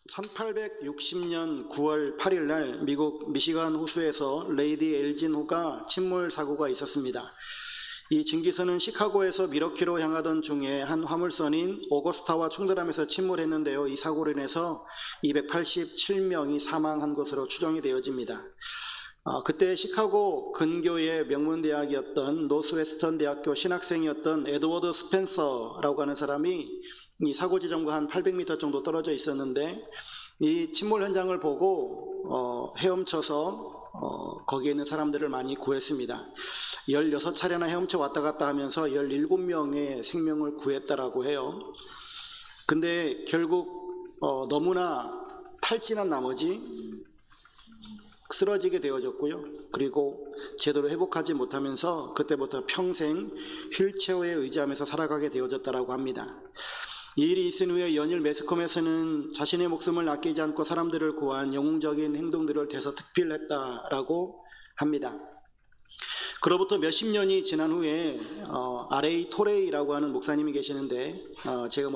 1860년 9월 8일 날 미국 미시간 호수에서 레이디 엘진호가 침몰 사고가 있었습니다. 이 증기선은 시카고에서 미러키로 향하던 중에 한 화물선인 오거스타와 충돌하면서 침몰했는데요. 이 사고로 인해서 287명이 사망한 것으로 추정이 되어집니다. 그때 시카고 근교의 명문대학이었던 노스웨스턴 대학교 신학생이었던 에드워드 스펜서라고 하는 사람이 이 사고 지점과 한 800m 정도 떨어져 있었는데, 이 침몰 현장을 보고 헤엄쳐서 거기에 있는 사람들을 많이 구했습니다. 16차례나 헤엄쳐 왔다 갔다 하면서 17명의 생명을 구했다라고 해요. 근데 결국 너무나 탈진한 나머지 쓰러지게 되어졌고요. 그리고 제대로 회복하지 못하면서 그때부터 평생 휠체어에 의지하면서 살아가게 되어졌다라고 합니다. 이 일이 있은 후에 연일 매스컴에서는 자신의 목숨을 아끼지 않고 사람들을 구한 영웅적인 행동들을 대서특필했다라고 합니다. 그로부터 몇십 년이 지난 후에 R.A. 토레이라고 하는 목사님이 계시는데, 제가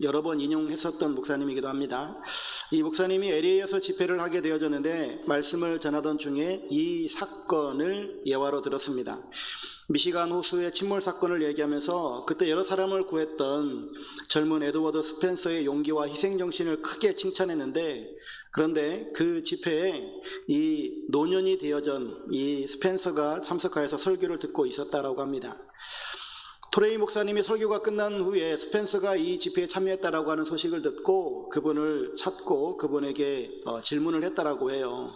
여러 번 인용했었던 목사님이기도 합니다. 이 목사님이 LA에서 집회를 하게 되어졌는데 말씀을 전하던 중에 이 사건을 예화로 들었습니다. 미시간 호수의 침몰 사건을 얘기하면서 그때 여러 사람을 구했던 젊은 에드워드 스펜서의 용기와 희생정신을 크게 칭찬했는데, 그런데 그 집회에 이 노년이 되어전 이 스펜서가 참석하여서 설교를 듣고 있었다라고 합니다. 토레이 목사님이 설교가 끝난 후에 스펜서가 이 집회에 참여했다라고 하는 소식을 듣고 그분을 찾고 그분에게 질문을 했다라고 해요.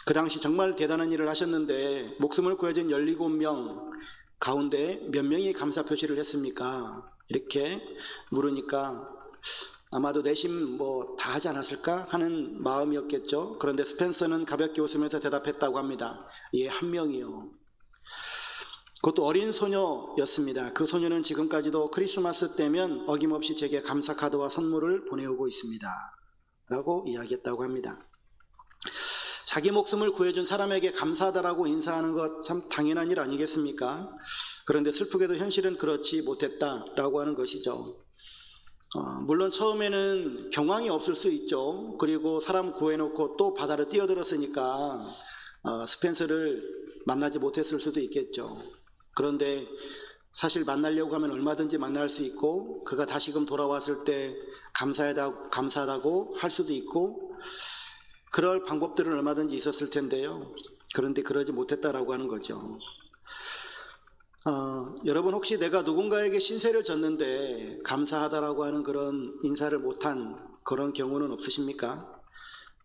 그 당시 정말 대단한 일을 하셨는데 목숨을 구해준 17명 가운데 몇 명이 감사 표시를 했습니까? 이렇게 물으니까 아마도 내심 다 하지 않았을까 하는 마음이었겠죠. 그런데 스펜서는 가볍게 웃으면서 대답했다고 합니다. 예, 한 명이요. 그것도 어린 소녀였습니다. 그 소녀는 지금까지도 크리스마스 때면 어김없이 제게 감사 카드와 선물을 보내오고 있습니다. 라고 이야기했다고 합니다. 자기 목숨을 구해준 사람에게 감사하다라고 인사하는 것 참 당연한 일 아니겠습니까? 그런데 슬프게도 현실은 그렇지 못했다라고 하는 것이죠. 물론 처음에는 경황이 없을 수 있죠. 그리고 사람 구해놓고 또 바다로 뛰어들었으니까 스펜서를 만나지 못했을 수도 있겠죠. 그런데 사실 만나려고 하면 얼마든지 만날 수 있고, 그가 다시금 돌아왔을 때 감사하다고 할 수도 있고, 그럴 방법들은 얼마든지 있었을 텐데요. 그런데 그러지 못했다라고 하는 거죠. 여러분, 혹시 내가 누군가에게 신세를 졌는데 감사하다라고 하는 그런 인사를 못한 그런 경우는 없으십니까?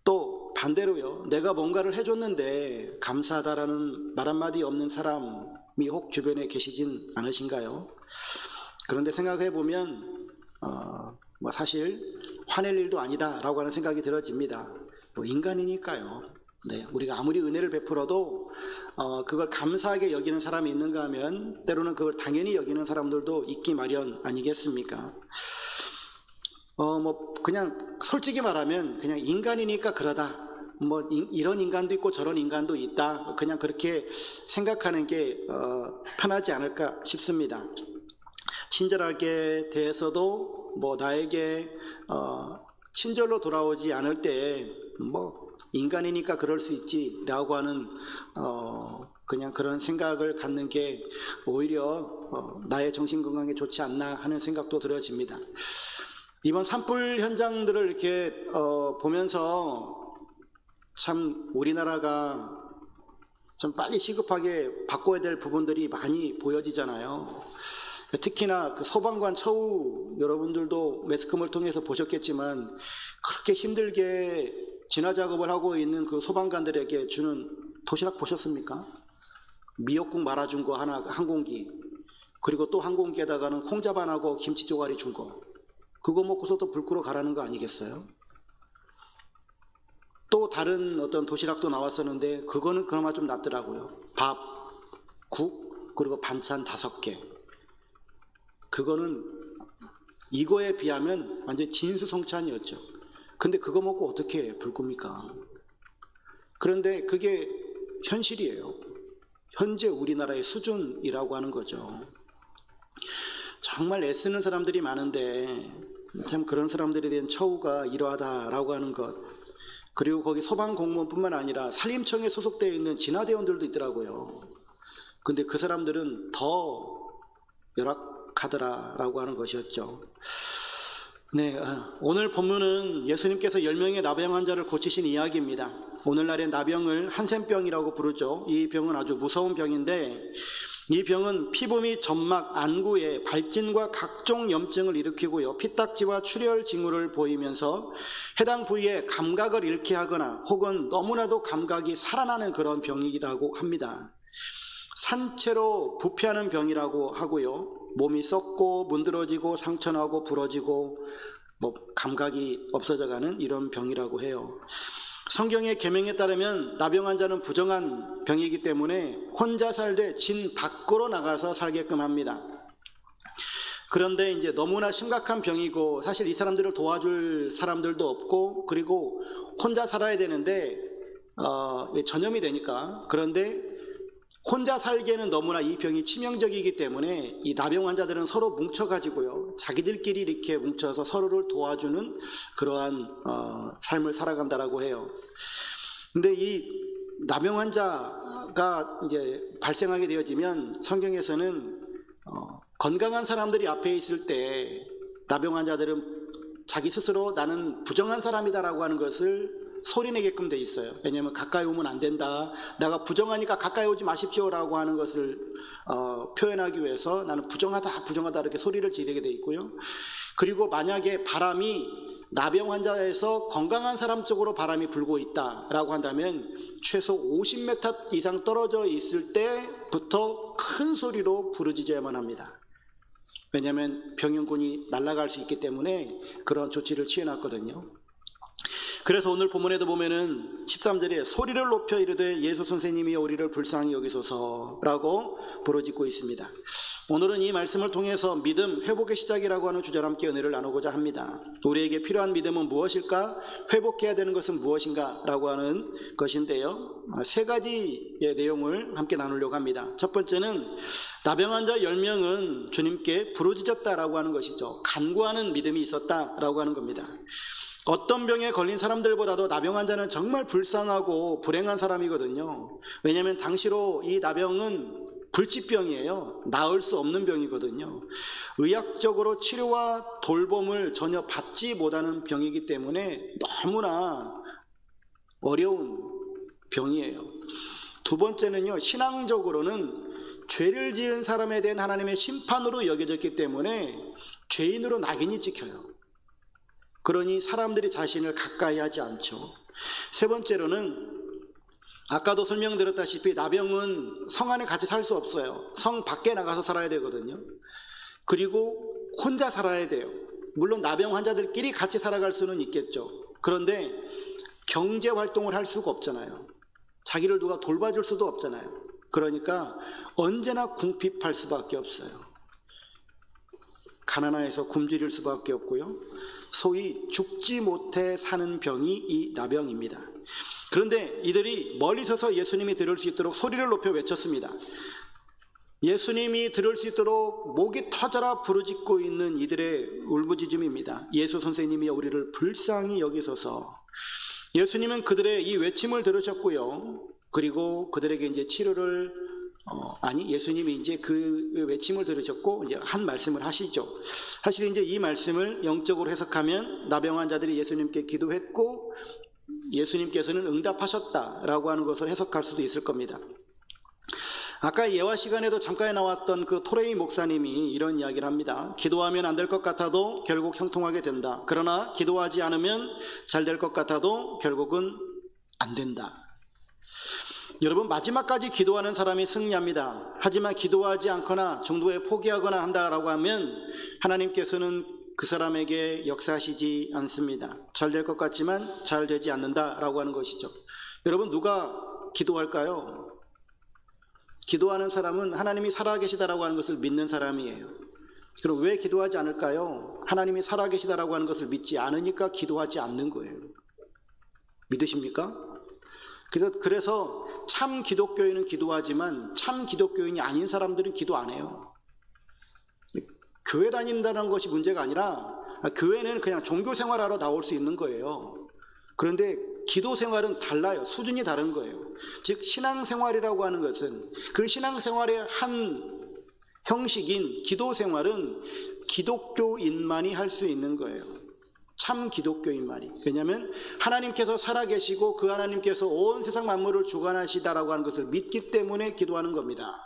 또 반대로요, 내가 뭔가를 해줬는데 감사하다라는 말 한마디 없는 사람이 혹 주변에 계시진 않으신가요? 그런데 생각해보면 사실 화낼 일도 아니다라고 하는 생각이 들어집니다. 인간이니까요. 네, 우리가 아무리 은혜를 베풀어도 그걸 감사하게 여기는 사람이 있는가 하면 때로는 그걸 당연히 여기는 사람들도 있기 마련 아니겠습니까? 그냥 솔직히 말하면 그냥 인간이니까 그러다, 이런 인간도 있고 저런 인간도 있다, 그냥 그렇게 생각하는 게 편하지 않을까 싶습니다. 친절하게 대해서도 나에게 친절로 돌아오지 않을 때 인간이니까 그럴 수 있지 라고 하는 그냥 그런 생각을 갖는 게 오히려 나의 정신건강에 좋지 않나 하는 생각도 들어집니다. 이번 산불 현장들을 이렇게 보면서 참 우리나라가 좀 빨리 시급하게 바꿔야 될 부분들이 많이 보여지잖아요. 특히나 그 소방관 처우, 여러분들도 매스컴을 통해서 보셨겠지만 그렇게 힘들게 진화 작업을 하고 있는 그 소방관들에게 주는 도시락 보셨습니까? 미역국 말아준 거 하나, 한 공기, 그리고 또 한 공기에다가는 콩자반하고 김치 조가리 준 거, 그거 먹고서도 불 끄러 가라는 거 아니겠어요? 또 다른 어떤 도시락도 나왔었는데 그거는 그나마 좀 낫더라고요. 밥, 국, 그리고 반찬 5개. 그거는 이거에 비하면 완전 진수성찬이었죠. 근데 그거 먹고 어떻게 불 끕니까? 그런데 그게 현실이에요. 현재 우리나라의 수준이라고 하는 거죠. 정말 애쓰는 사람들이 많은데 참 그런 사람들에 대한 처우가 이러하다라고 하는 것. 그리고 거기 소방공무원뿐만 아니라 산림청에 소속되어 있는 진화대원들도 있더라고요. 근데 그 사람들은 더 열악하더라라고 하는 것이었죠. 네, 오늘 본문은 예수님께서 10명의 나병 환자를 고치신 이야기입니다. 오늘날의 나병을 한센병이라고 부르죠. 이 병은 아주 무서운 병인데, 이 병은 피부 및 점막, 안구에 발진과 각종 염증을 일으키고요, 피딱지와 출혈 징후를 보이면서 해당 부위에 감각을 잃게 하거나 혹은 너무나도 감각이 살아나는 그런 병이라고 합니다. 산채로 부패하는 병이라고 하고요, 몸이 썩고 문드러지고 상처나고 부러지고 감각이 없어져가는 이런 병이라고 해요. 성경의 계명에 따르면 나병 환자는 부정한 병이기 때문에 혼자 살되 진 밖으로 나가서 살게끔 합니다. 그런데 이제 너무나 심각한 병이고 사실 이 사람들을 도와줄 사람들도 없고, 그리고 혼자 살아야 되는데 전염이 되니까, 그런데 혼자 살기에는 너무나 이 병이 치명적이기 때문에 이 나병 환자들은 서로 뭉쳐가지고요, 자기들끼리 이렇게 뭉쳐서 서로를 도와주는 그러한 삶을 살아간다라고 해요. 근데 이 나병 환자가 이제 발생하게 되어지면 성경에서는 건강한 사람들이 앞에 있을 때 나병 환자들은 자기 스스로 나는 부정한 사람이다라고 하는 것을 소리내게끔 돼 있어요. 왜냐하면 가까이 오면 안 된다, 내가 부정하니까 가까이 오지 마십시오라고 하는 것을 표현하기 위해서 나는 부정하다 이렇게 소리를 지르게 돼 있고요. 그리고 만약에 바람이 나병 환자에서 건강한 사람 쪽으로 바람이 불고 있다라고 한다면 최소 50m 이상 떨어져 있을 때부터 큰 소리로 부르짖어야만 합니다. 왜냐하면 병균이 날아갈 수 있기 때문에 그런 조치를 취해놨거든요. 그래서 오늘 본문에도 보면은 13절에 소리를 높여 이르되 예수 선생님이 우리를 불쌍히 여기소서라고 부르짖고 있습니다. 오늘은 이 말씀을 통해서 믿음 회복의 시작이라고 하는 주제와 함께 은혜를 나누고자 합니다. 우리에게 필요한 믿음은 무엇일까? 회복해야 되는 것은 무엇인가? 라고 하는 것인데요, 세 가지의 내용을 함께 나누려고 합니다. 첫 번째는 나병 환자 10명은 주님께 부르짖었다라고 하는 것이죠. 간구하는 믿음이 있었다라고 하는 겁니다. 어떤 병에 걸린 사람들보다도 나병 환자는 정말 불쌍하고 불행한 사람이거든요. 왜냐하면 당시로 이 나병은 불치병이에요. 나을 수 없는 병이거든요. 의학적으로 치료와 돌봄을 전혀 받지 못하는 병이기 때문에 너무나 어려운 병이에요. 두 번째는요, 신앙적으로는 죄를 지은 사람에 대한 하나님의 심판으로 여겨졌기 때문에 죄인으로 낙인이 찍혀요. 그러니 사람들이 자신을 가까이 하지 않죠. 세 번째로는 아까도 설명드렸다시피 나병은 성 안에 같이 살 수 없어요. 성 밖에 나가서 살아야 되거든요. 그리고 혼자 살아야 돼요. 물론 나병 환자들끼리 같이 살아갈 수는 있겠죠. 그런데 경제 활동을 할 수가 없잖아요. 자기를 누가 돌봐줄 수도 없잖아요. 그러니까 언제나 궁핍할 수밖에 없어요. 가난해서 굶주릴 수밖에 없고요, 소위 죽지 못해 사는 병이 이 나병입니다. 그런데 이들이 멀리 서서 예수님이 들을 수 있도록 소리를 높여 외쳤습니다. 예수님이 들을 수 있도록 목이 터져라 부르짖고 있는 이들의 울부짖음입니다. 예수 선생님이 우리를 불쌍히 여기소서. 예수님은 그들의 이 외침을 들으셨고요, 그리고 그들에게 이제 치료를 예수님이 이제 그 외침을 들으셨고 이제 한 말씀을 하시죠. 사실 이제 이 말씀을 영적으로 해석하면 나병 환자들이 예수님께 기도했고 예수님께서는 응답하셨다라고 하는 것을 해석할 수도 있을 겁니다. 아까 예화 시간에도 잠깐 나왔던 그 토레이 목사님이 이런 이야기를 합니다. 기도하면 안 될 것 같아도 결국 형통하게 된다. 그러나 기도하지 않으면 잘 될 것 같아도 결국은 안 된다. 여러분, 마지막까지 기도하는 사람이 승리합니다. 하지만 기도하지 않거나 중도에 포기하거나 한다라고 하면 하나님께서는 그 사람에게 역사하시지 않습니다. 잘 될 것 같지만 잘 되지 않는다라고 하는 것이죠. 여러분, 누가 기도할까요? 기도하는 사람은 하나님이 살아계시다라고 하는 것을 믿는 사람이에요. 그럼 왜 기도하지 않을까요? 하나님이 살아계시다라고 하는 것을 믿지 않으니까 기도하지 않는 거예요. 믿으십니까? 그래서 참 기독교인은 기도하지만 참 기독교인이 아닌 사람들은 기도 안 해요. 교회 다닌다는 것이 문제가 아니라 교회는 그냥 종교 생활하러 나올 수 있는 거예요. 그런데 기도 생활은 달라요. 수준이 다른 거예요. 즉 신앙생활이라고 하는 것은 그 신앙생활의 한 형식인 기도 생활은 기독교인만이 할 수 있는 거예요. 참 기독교인만이. 왜냐하면 하나님께서 살아계시고 그 하나님께서 온 세상 만물을 주관하시다라고 하는 것을 믿기 때문에 기도하는 겁니다.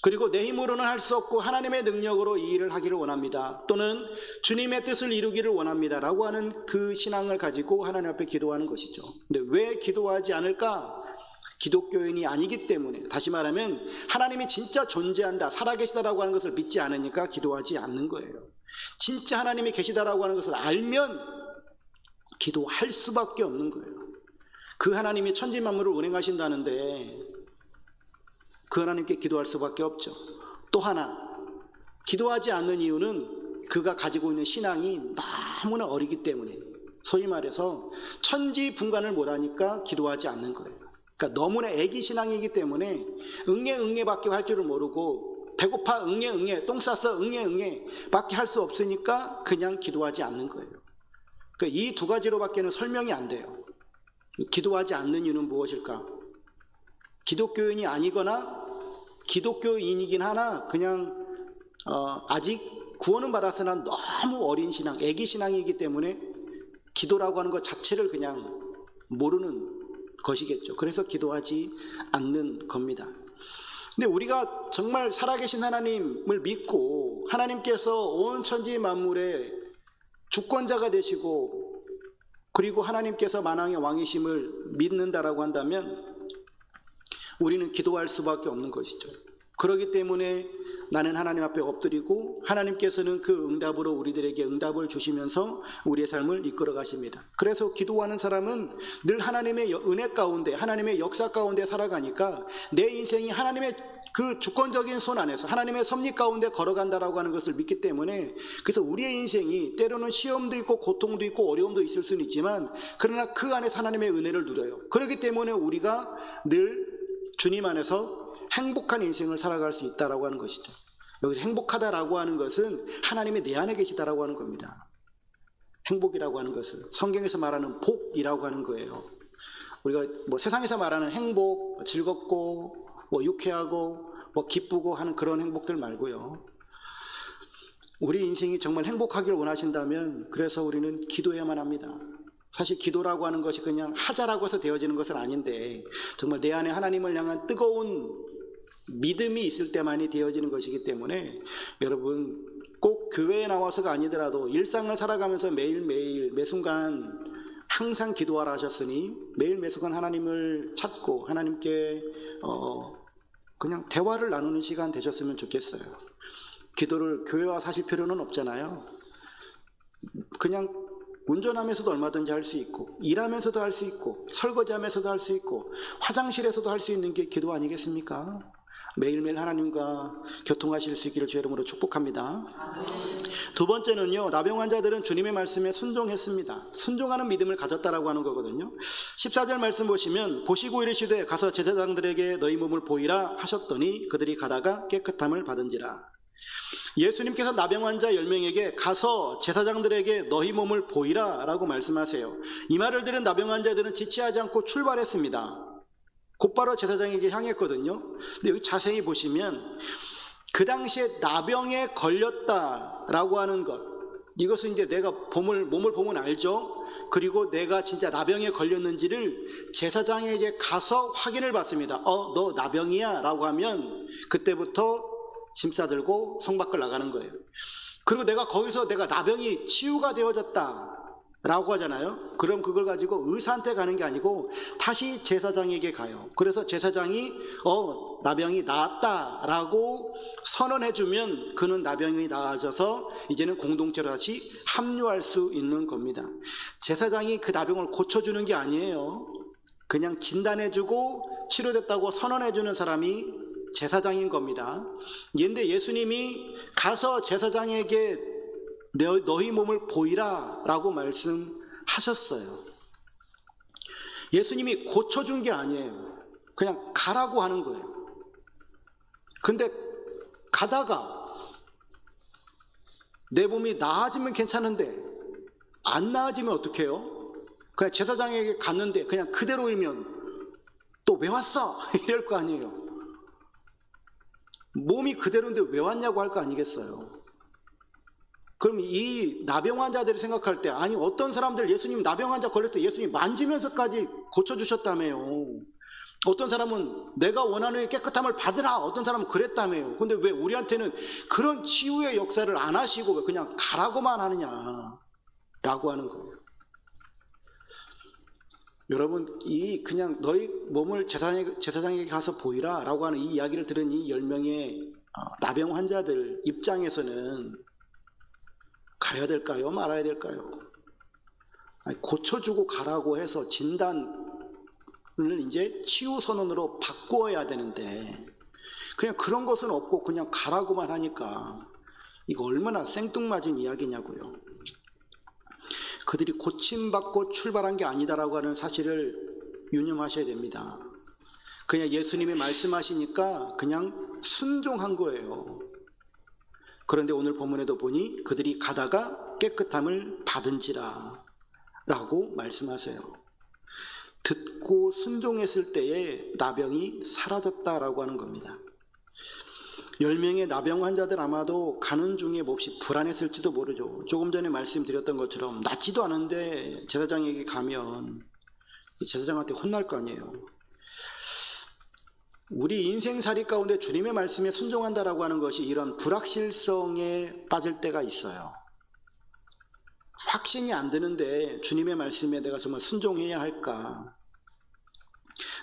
그리고 내 힘으로는 할 수 없고 하나님의 능력으로 이 일을 하기를 원합니다. 또는 주님의 뜻을 이루기를 원합니다 라고 하는 그 신앙을 가지고 하나님 앞에 기도하는 것이죠. 근데 왜 기도하지 않을까? 기독교인이 아니기 때문에, 다시 말하면 하나님이 진짜 존재한다, 살아계시다라고 하는 것을 믿지 않으니까 기도하지 않는 거예요. 진짜 하나님이 계시다라고 하는 것을 알면 기도할 수밖에 없는 거예요. 그 하나님이 천지만물을 운행하신다는데 그 하나님께 기도할 수밖에 없죠. 또 하나, 기도하지 않는 이유는 그가 가지고 있는 신앙이 너무나 어리기 때문에, 소위 말해서 천지분간을 못하니까 기도하지 않는 거예요. 그러니까 너무나 애기 신앙이기 때문에 응애 밖에 할 줄을 모르고, 배고파 응애, 똥 쌌어 응애 밖에 할 수 없으니까 그냥 기도하지 않는 거예요. 그러니까 이 두 가지로밖에는 설명이 안 돼요. 기도하지 않는 이유는 무엇일까? 기독교인이 아니거나 기독교인이긴 하나 그냥 아직 구원은 받았으나 너무 어린 신앙, 애기 신앙이기 때문에 기도라고 하는 것 자체를 그냥 모르는 것이겠죠. 그래서 기도하지 않는 겁니다. 근데 우리가 정말 살아계신 하나님을 믿고 하나님께서 온 천지 만물의 주권자가 되시고 그리고 하나님께서 만왕의 왕이심을 믿는다라고 한다면 우리는 기도할 수밖에 없는 것이죠. 그렇기 때문에 나는 하나님 앞에 엎드리고 하나님께서는 그 응답으로 우리들에게 응답을 주시면서 우리의 삶을 이끌어 가십니다. 그래서 기도하는 사람은 늘 하나님의 은혜 가운데, 하나님의 역사 가운데 살아가니까 내 인생이 하나님의 그 주권적인 손 안에서 하나님의 섭리 가운데 걸어간다라고 하는 것을 믿기 때문에, 그래서 우리의 인생이 때로는 시험도 있고 고통도 있고 어려움도 있을 수는 있지만 그러나 그 안에서 하나님의 은혜를 누려요. 그렇기 때문에 우리가 늘 주님 안에서 행복한 인생을 살아갈 수 있다라고 하는 것이죠. 여기서 행복하다라고 하는 것은 하나님이 내 안에 계시다라고 하는 겁니다. 행복이라고 하는 것은 성경에서 말하는 복이라고 하는 거예요. 우리가 세상에서 말하는 행복, 즐겁고 유쾌하고 기쁘고 하는 그런 행복들 말고요. 우리 인생이 정말 행복하기를 원하신다면 그래서 우리는 기도해야만 합니다. 사실 기도라고 하는 것이 그냥 하자라고 해서 되어지는 것은 아닌데 정말 내 안에 하나님을 향한 뜨거운 믿음이 있을 때만이 되어지는 것이기 때문에 여러분 꼭 교회에 나와서가 아니더라도 일상을 살아가면서 매일매일 매순간 항상 기도하라 하셨으니 매일 매순간 하나님을 찾고 하나님께 그냥 대화를 나누는 시간 되셨으면 좋겠어요. 기도를 교회와 사실 필요는 없잖아요. 그냥 운전하면서도 얼마든지 할 수 있고 일하면서도 할 수 있고 설거지하면서도 할 수 있고 화장실에서도 할 수 있는 게 기도 아니겠습니까? 매일매일 하나님과 교통하실 수 있기를 주 이름으로 축복합니다. 두 번째는요, 나병 환자들은 주님의 말씀에 순종했습니다. 순종하는 믿음을 가졌다라고 하는 거거든요. 14절 말씀 보시면 보시고 이르시되 가서 제사장들에게 너희 몸을 보이라 하셨더니 그들이 가다가 깨끗함을 받은지라. 예수님께서 나병 환자 10명에게 가서 제사장들에게 너희 몸을 보이라 라고 말씀하세요. 이 말을 들은 나병 환자들은 지체하지 않고 출발했습니다. 곧바로 제사장에게 향했거든요. 근데 여기 자세히 보시면 그 당시에 나병에 걸렸다라고 하는 것, 이것은 이제 내가 몸을 보면 알죠. 그리고 내가 진짜 나병에 걸렸는지를 제사장에게 가서 확인을 받습니다. 너 나병이야 라고 하면 그때부터 짐 싸들고 성 밖을 나가는 거예요. 그리고 내가 거기서 내가 나병이 치유가 되어졌다 라고 하잖아요. 그럼 그걸 가지고 의사한테 가는 게 아니고 다시 제사장에게 가요. 그래서 제사장이 나병이 나았다 라고 선언해주면 그는 나병이 나아져서 이제는 공동체로 다시 합류할 수 있는 겁니다. 제사장이 그 나병을 고쳐주는 게 아니에요. 그냥 진단해주고 치료됐다고 선언해주는 사람이 제사장인 겁니다. 그런데 예수님이 가서 제사장에게 너희 몸을 보이라 라고 말씀하셨어요. 예수님이 고쳐준 게 아니에요. 그냥 가라고 하는 거예요. 근데 가다가 내 몸이 나아지면 괜찮은데 안 나아지면 어떡해요? 그냥 제사장에게 갔는데 그냥 그대로이면 또 왜 왔어? 이럴 거 아니에요. 몸이 그대로인데 왜 왔냐고 할 거 아니겠어요? 그럼 이 나병 환자들이 생각할 때, 아니 어떤 사람들 예수님 나병 환자 걸릴 때 예수님 만지면서까지 고쳐주셨다며요. 어떤 사람은 내가 원하는 깨끗함을 받으라, 어떤 사람은 그랬다며요. 근데 왜 우리한테는 그런 치유의 역사를 안 하시고 왜 그냥 가라고만 하느냐라고 하는 거예요. 여러분, 이 그냥 너희 몸을 제사장에게 가서 보이라 라고 하는 이 이야기를 들은 이 10명의 나병 환자들 입장에서는 가야 될까요? 말아야 될까요? 아니, 고쳐주고 가라고 해서 진단을 이제 치유 선언으로 바꾸어야 되는데 그냥 그런 것은 없고 그냥 가라고만 하니까 이거 얼마나 생뚱맞은 이야기냐고요. 그들이 고침받고 출발한 게 아니다라고 하는 사실을 유념하셔야 됩니다. 그냥 예수님이 말씀하시니까 그냥 순종한 거예요. 그런데 오늘 본문에도 보니 그들이 가다가 깨끗함을 받은지라 라고 말씀하세요. 듣고 순종했을 때에 나병이 사라졌다라고 하는 겁니다. 10명의 나병 환자들 아마도 가는 중에 몹시 불안했을지도 모르죠. 조금 전에 말씀드렸던 것처럼 낫지도 않은데 제사장에게 가면 제사장한테 혼날 거 아니에요. 우리 인생살이 가운데 주님의 말씀에 순종한다라고 하는 것이 이런 불확실성에 빠질 때가 있어요. 확신이 안 드는데 주님의 말씀에 내가 정말 순종해야 할까?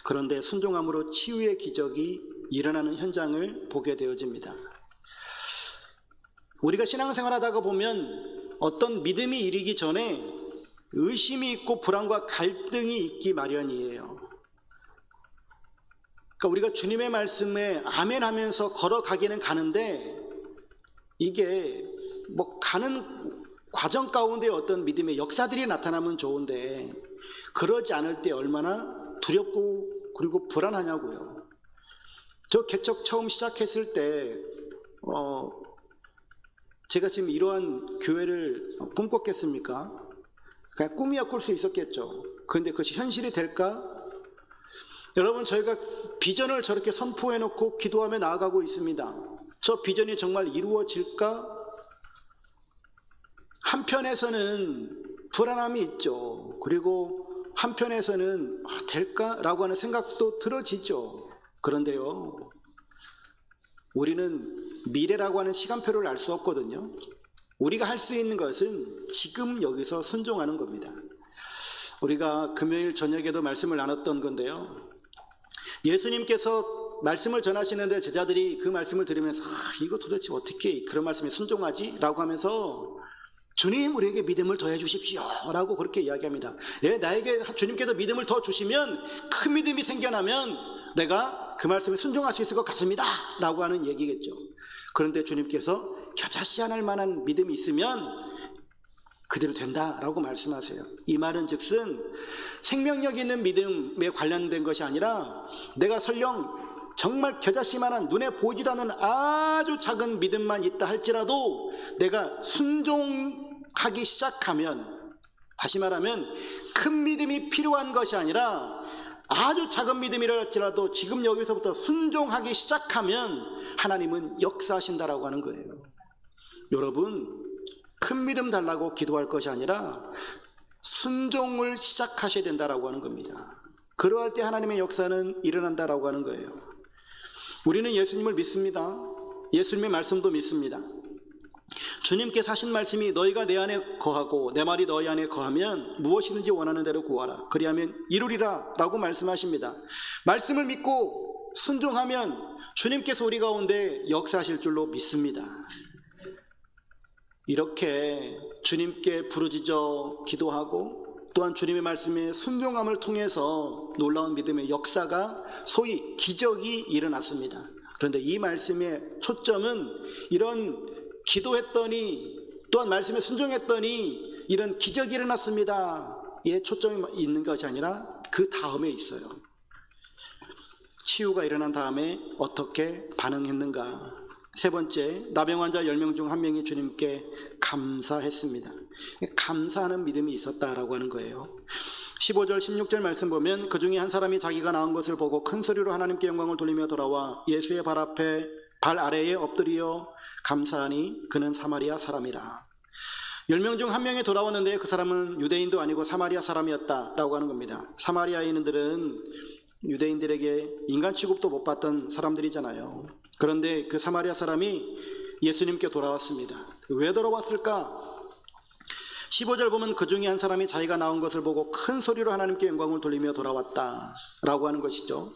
그런데 순종함으로 치유의 기적이 일어나는 현장을 보게 되어집니다. 우리가 신앙생활 하다가 보면 어떤 믿음이 이르기 전에 의심이 있고 불안과 갈등이 있기 마련이에요. 그러니까 우리가 주님의 말씀에 아멘 하면서 걸어가기는 가는데 이게 뭐 가는 과정 가운데 어떤 믿음의 역사들이 나타나면 좋은데 그러지 않을 때 얼마나 두렵고 그리고 불안하냐고요. 저 개척 처음 시작했을 때 제가 지금 이러한 교회를 꿈꿨겠습니까? 그냥 꿈이야 꿀 수 있었겠죠. 그런데 그것이 현실이 될까? 여러분, 저희가 비전을 저렇게 선포해놓고 기도하며 나아가고 있습니다. 저 비전이 정말 이루어질까? 한편에서는 불안함이 있죠. 그리고 한편에서는 될까라고 하는 생각도 들어지죠. 그런데요, 우리는 미래라고 하는 시간표를 알 수 없거든요. 우리가 할 수 있는 것은 지금 여기서 순종하는 겁니다. 우리가 금요일 저녁에도 말씀을 나눴던 건데요, 예수님께서 말씀을 전하시는데 제자들이 그 말씀을 들으면서 이거 도대체 어떻게 그런 말씀에 순종하지? 라고 하면서 주님, 우리에게 믿음을 더해 주십시오 라고 그렇게 이야기합니다. 예, 나에게 주님께서 믿음을 더 주시면, 큰 믿음이 생겨나면 내가 그 말씀에 순종할 수 있을 것 같습니다 라고 하는 얘기겠죠. 그런데 주님께서 겨자씨 하나 만한 믿음이 있으면 그대로 된다라고 말씀하세요. 이 말은 즉슨 생명력 있는 믿음에 관련된 것이 아니라 내가 설령 정말 겨자씨만한 눈에 보이지도 않는 아주 작은 믿음만 있다 할지라도 내가 순종하기 시작하면, 다시 말하면 큰 믿음이 필요한 것이 아니라 아주 작은 믿음이라 할지라도 지금 여기서부터 순종하기 시작하면 하나님은 역사하신다라고 하는 거예요. 여러분, 큰 믿음 달라고 기도할 것이 아니라 순종을 시작하셔야 된다라고 하는 겁니다. 그러할 때 하나님의 역사는 일어난다라고 하는 거예요. 우리는 예수님을 믿습니다. 예수님의 말씀도 믿습니다. 주님께서 하신 말씀이 너희가 내 안에 거하고 내 말이 너희 안에 거하면 무엇이든지 원하는 대로 구하라. 그리하면 이루리라 라고 말씀하십니다. 말씀을 믿고 순종하면 주님께서 우리 가운데 역사하실 줄로 믿습니다. 이렇게 주님께 부르짖어 기도하고 또한 주님의 말씀에 순종함을 통해서 놀라운 믿음의 역사가, 소위 기적이 일어났습니다. 그런데 이 말씀의 초점은 이런 기도했더니 또한 말씀에 순종했더니 이런 기적이 일어났습니다 에 초점이 있는 것이 아니라 그 다음에 있어요. 치유가 일어난 다음에 어떻게 반응했는가. 세 번째, 나병 환자 10명 중 1명이 주님께 감사했습니다. 감사하는 믿음이 있었다라고 하는 거예요. 15절 16절 말씀 보면 그 중에 한 사람이 자기가 나은 것을 보고 큰 소리로 하나님께 영광을 돌리며 돌아와 예수의 발 아래에 엎드려 감사하니 그는 사마리아 사람이라. 10명 중 1명이 돌아왔는데 그 사람은 유대인도 아니고 사마리아 사람이었다라고 하는 겁니다. 사마리아인들은 유대인들에게 인간 취급도 못 받던 사람들이잖아요. 그런데 그 사마리아 사람이 예수님께 돌아왔습니다. 왜 돌아왔을까? 15절 보면 그 중에 한 사람이 자기가 나온 것을 보고 큰 소리로 하나님께 영광을 돌리며 돌아왔다라고 하는 것이죠.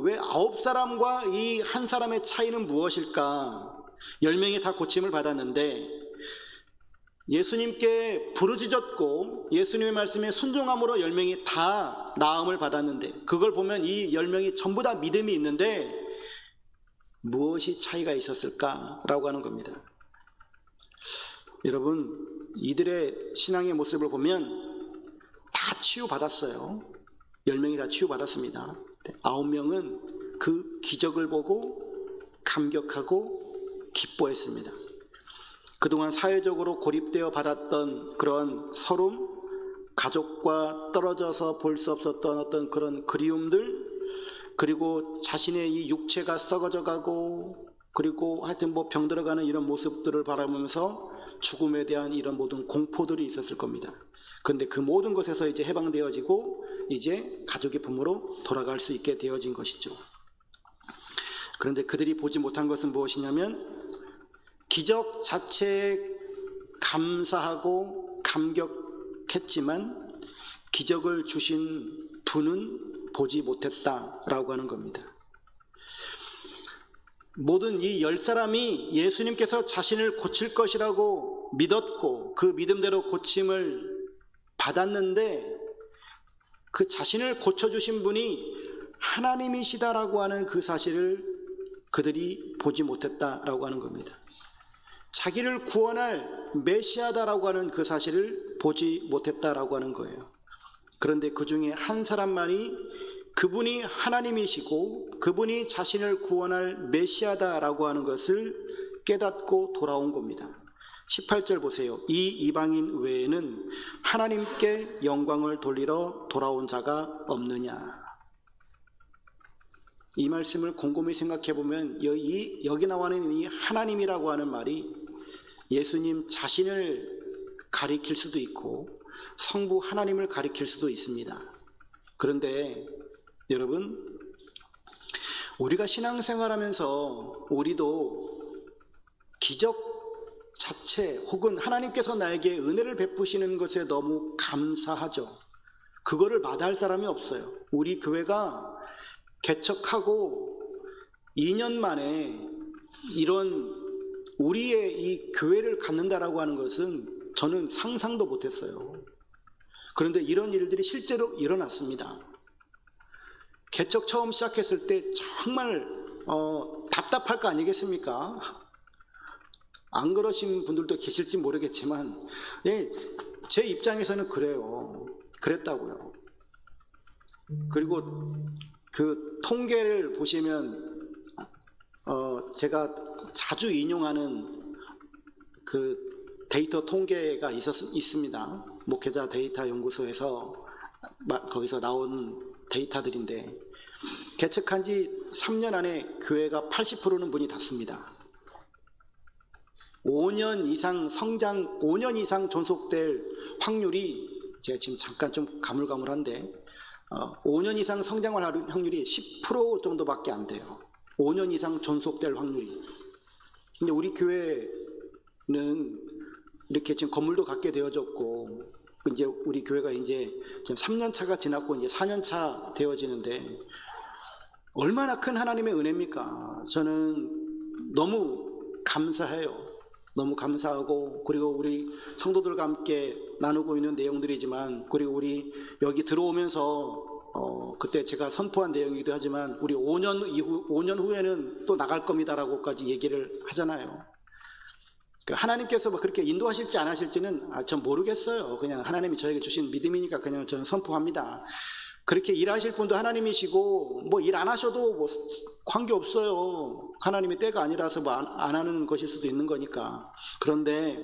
왜 9사람과 이 한 사람의 차이는 무엇일까? 10명이 다 고침을 받았는데 예수님께 부르짖었고 예수님의 말씀에 순종함으로 10명이 다 나음을 받았는데, 그걸 보면 이 10명이 전부 다 믿음이 있는데 무엇이 차이가 있었을까라고 하는 겁니다. 여러분, 이들의 신앙의 모습을 보면 다 치유받았어요. 10명이 다 치유받았습니다. 9명은 그 기적을 보고 감격하고 기뻐했습니다. 그동안 사회적으로 고립되어 받았던 그런 서름, 가족과 떨어져서 볼 수 없었던 어떤 그런 그리움들, 그리고 자신의 이 육체가 썩어져 가고, 그리고 하여튼 병들어가는 이런 모습들을 바라보면서 죽음에 대한 이런 모든 공포들이 있었을 겁니다. 그런데 그 모든 것에서 이제 해방되어지고 이제 가족의 품으로 돌아갈 수 있게 되어진 것이죠. 그런데 그들이 보지 못한 것은 무엇이냐면 기적 자체에 감사하고 감격했지만 기적을 주신 분은 보지 못했다라고 하는 겁니다. 모든 이 10사람이 예수님께서 자신을 고칠 것이라고 믿었고 그 믿음대로 고침을 받았는데 그 자신을 고쳐주신 분이 하나님이시다라고 하는 그 사실을 그들이 보지 못했다라고 하는 겁니다. 자기를 구원할 메시아다라고 하는 그 사실을 보지 못했다라고 하는 거예요. 그런데 그 중에 한 사람만이 그분이 하나님이시고 그분이 자신을 구원할 메시아다라고 하는 것을 깨닫고 돌아온 겁니다. 18절 보세요. 이 이방인 외에는 하나님께 영광을 돌리러 돌아온 자가 없느냐. 이 말씀을 곰곰이 생각해 보면 여기 나와 있는 이 하나님이라고 하는 말이 예수님 자신을 가리킬 수도 있고 성부 하나님을 가리킬 수도 있습니다. 그런데 여러분, 우리가 신앙생활하면서 우리도 기적 자체 혹은 하나님께서 나에게 은혜를 베푸시는 것에 너무 감사하죠. 그거를 마다할 사람이 없어요. 우리 교회가 개척하고 2년 만에 이런 우리의 이 교회를 갖는다라고 하는 것은 저는 상상도 못했어요. 그런데 이런 일들이 실제로 일어났습니다. 개척 처음 시작했을 때 정말 답답할 거 아니겠습니까? 안 그러신 분들도 계실지 모르겠지만 제 입장에서는 그랬다고요. 그리고 그 통계를 보시면 제가 자주 인용하는 그 데이터 통계가 있습니다. 목회자 데이터 연구소에서 거기서 나온 데이터들인데 개척한 지 3년 안에 교회가 80%는 문이 닫습니다. 5년 이상 존속될 확률이, 제가 지금 잠깐 좀 가물가물한데 5년 이상 성장할 확률이 10% 정도밖에 안 돼요. 5년 이상 존속될 확률이. 근데 우리 교회는 이렇게 지금 건물도 갖게 되어졌고 이제 우리 교회가 이제 지금 3년 차가 지났고 이제 4년 차 되어지는데 얼마나 큰 하나님의 은혜입니까? 저는 너무 감사해요. 너무 감사하고, 그리고 우리 성도들과 함께 나누고 있는 내용들이지만, 그리고 우리 여기 들어오면서 그때 제가 선포한 내용이기도 하지만 우리 5년 후에는 또 나갈 겁니다라고까지 얘기를 하잖아요. 하나님께서 그렇게 인도하실지 안 하실지는 전 모르겠어요. 그냥 하나님이 저에게 주신 믿음이니까 그냥 저는 선포합니다. 그렇게 일하실 분도 하나님이시고 일 안 하셔도 관계없어요. 하나님의 때가 아니라서 뭐 안 하는 것일 수도 있는 거니까. 그런데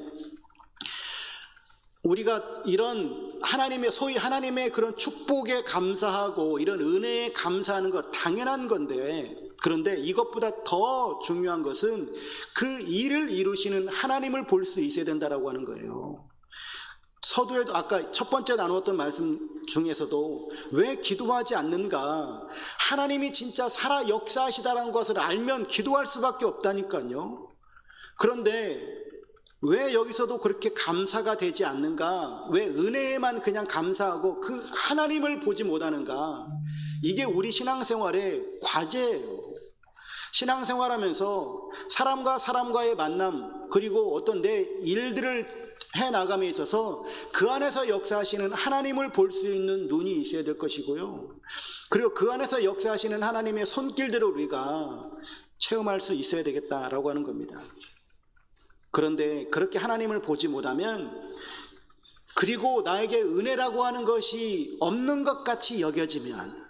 우리가 이런 하나님의, 소위 하나님의 그런 축복에 감사하고 이런 은혜에 감사하는 것 당연한 건데, 그런데 이것보다 더 중요한 것은 그 일을 이루시는 하나님을 볼 수 있어야 된다라고 하는 거예요. 서두에도 아까 첫 번째 나누었던 말씀 중에서도 왜 기도하지 않는가, 하나님이 진짜 살아 역사하시다라는 것을 알면 기도할 수밖에 없다니까요. 그런데 왜 여기서도 그렇게 감사가 되지 않는가, 왜 은혜에만 그냥 감사하고 그 하나님을 보지 못하는가. 이게 우리 신앙생활의 과제예요. 신앙생활하면서 사람과 사람과의 만남, 그리고 어떤 내 일들을 해나감에 있어서 그 안에서 역사하시는 하나님을 볼 수 있는 눈이 있어야 될 것이고요, 그리고 그 안에서 역사하시는 하나님의 손길들을 우리가 체험할 수 있어야 되겠다라고 하는 겁니다. 그런데 그렇게 하나님을 보지 못하면, 그리고 나에게 은혜라고 하는 것이 없는 것 같이 여겨지면,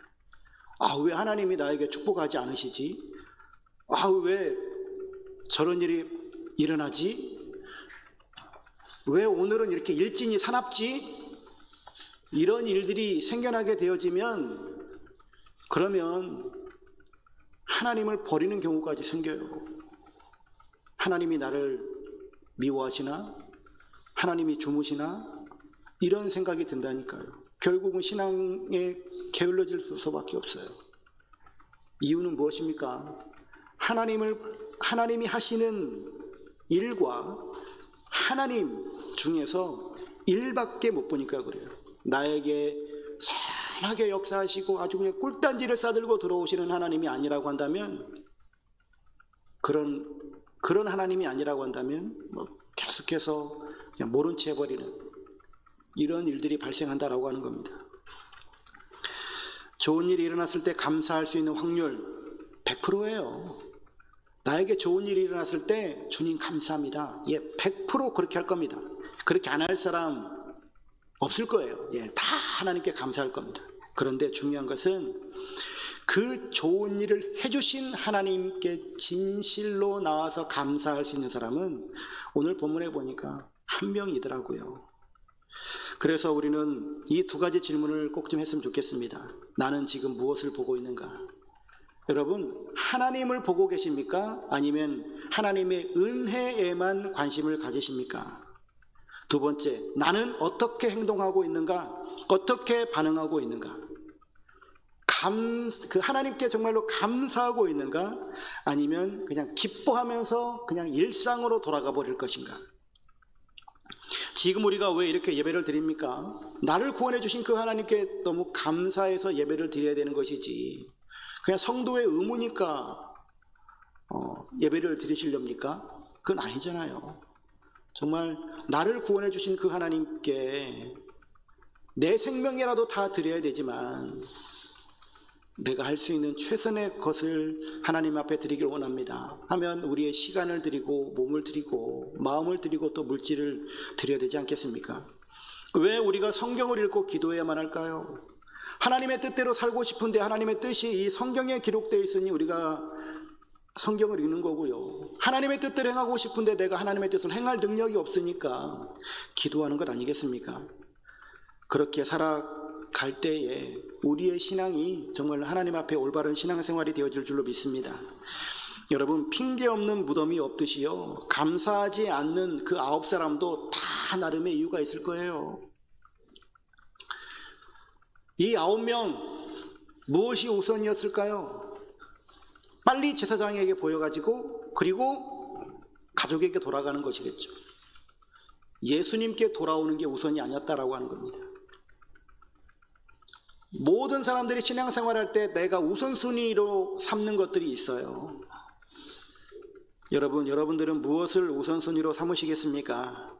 왜 하나님이 나에게 축복하지 않으시지? 왜 저런 일이 일어나지? 왜 오늘은 이렇게 일진이 사납지? 이런 일들이 생겨나게 되어지면, 그러면 하나님을 버리는 경우까지 생겨요. 하나님이 나를 미워하시나? 하나님이 주무시나? 이런 생각이 든다니까요. 결국은 신앙에 게을러질 수밖에 없어요. 이유는 무엇입니까? 하나님이 하시는 일과 하나님 중에서 일밖에 못 보니까 그래요. 나에게 선하게 역사하시고 아주 그냥 꿀단지를 싸들고 들어오시는 하나님이 아니라고 한다면, 그런 하나님이 아니라고 한다면 계속해서 그냥 모른 채 해버리는 이런 일들이 발생한다라고 하는 겁니다. 좋은 일이 일어났을 때 감사할 수 있는 확률 100%예요. 나에게 좋은 일이 일어났을 때 주님 감사합니다. 100% 그렇게 할 겁니다. 그렇게 안 할 사람 없을 거예요. 다 하나님께 감사할 겁니다. 그런데 중요한 것은 그 좋은 일을 해주신 하나님께 진실로 나와서 감사할 수 있는 사람은 오늘 본문에 보니까 한 명이더라고요. 그래서 우리는 이 두 가지 질문을 꼭 좀 했으면 좋겠습니다. 나는 지금 무엇을 보고 있는가? 여러분, 하나님을 보고 계십니까? 아니면 하나님의 은혜에만 관심을 가지십니까? 두 번째, 나는 어떻게 행동하고 있는가? 어떻게 반응하고 있는가? 그 하나님께 정말로 감사하고 있는가? 아니면 그냥 기뻐하면서 그냥 일상으로 돌아가 버릴 것인가? 지금 우리가 왜 이렇게 예배를 드립니까? 나를 구원해 주신 그 하나님께 너무 감사해서 예배를 드려야 되는 것이지, 그냥 성도의 의무니까 예배를 드리시렵니까? 그건 아니잖아요. 정말 나를 구원해 주신 그 하나님께 내 생명이라도 다 드려야 되지만, 내가 할 수 있는 최선의 것을 하나님 앞에 드리길 원합니다 하면 우리의 시간을 드리고 몸을 드리고 마음을 드리고 또 물질을 드려야 되지 않겠습니까? 왜 우리가 성경을 읽고 기도해야만 할까요? 하나님의 뜻대로 살고 싶은데 하나님의 뜻이 이 성경에 기록되어 있으니 우리가 성경을 읽는 거고요, 하나님의 뜻대로 행하고 싶은데 내가 하나님의 뜻을 행할 능력이 없으니까 기도하는 것 아니겠습니까? 그렇게 살아갈 때에 우리의 신앙이 정말 하나님 앞에 올바른 신앙생활이 되어질 줄로 믿습니다. 여러분, 핑계 없는 무덤이 없듯이요, 감사하지 않는 그 9사람도 다 나름의 이유가 있을 거예요. 이 9명 무엇이 우선이었을까요? 빨리 제사장에게 보여가지고 그리고 가족에게 돌아가는 것이겠죠. 예수님께 돌아오는 게 우선이 아니었다라고 하는 겁니다. 모든 사람들이 신앙생활할 때 내가 우선순위로 삼는 것들이 있어요. 여러분들은 무엇을 우선순위로 삼으시겠습니까?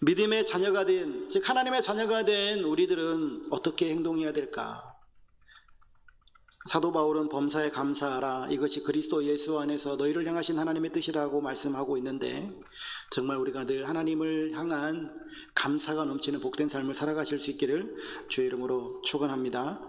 믿음의 자녀가 된, 즉 하나님의 자녀가 된 우리들은 어떻게 행동해야 될까? 사도 바울은 범사에 감사하라, 이것이 그리스도 예수 안에서 너희를 향하신 하나님의 뜻이라고 말씀하고 있는데, 정말 우리가 늘 하나님을 향한 감사가 넘치는 복된 삶을 살아가실 수 있기를 주의 이름으로 축원합니다.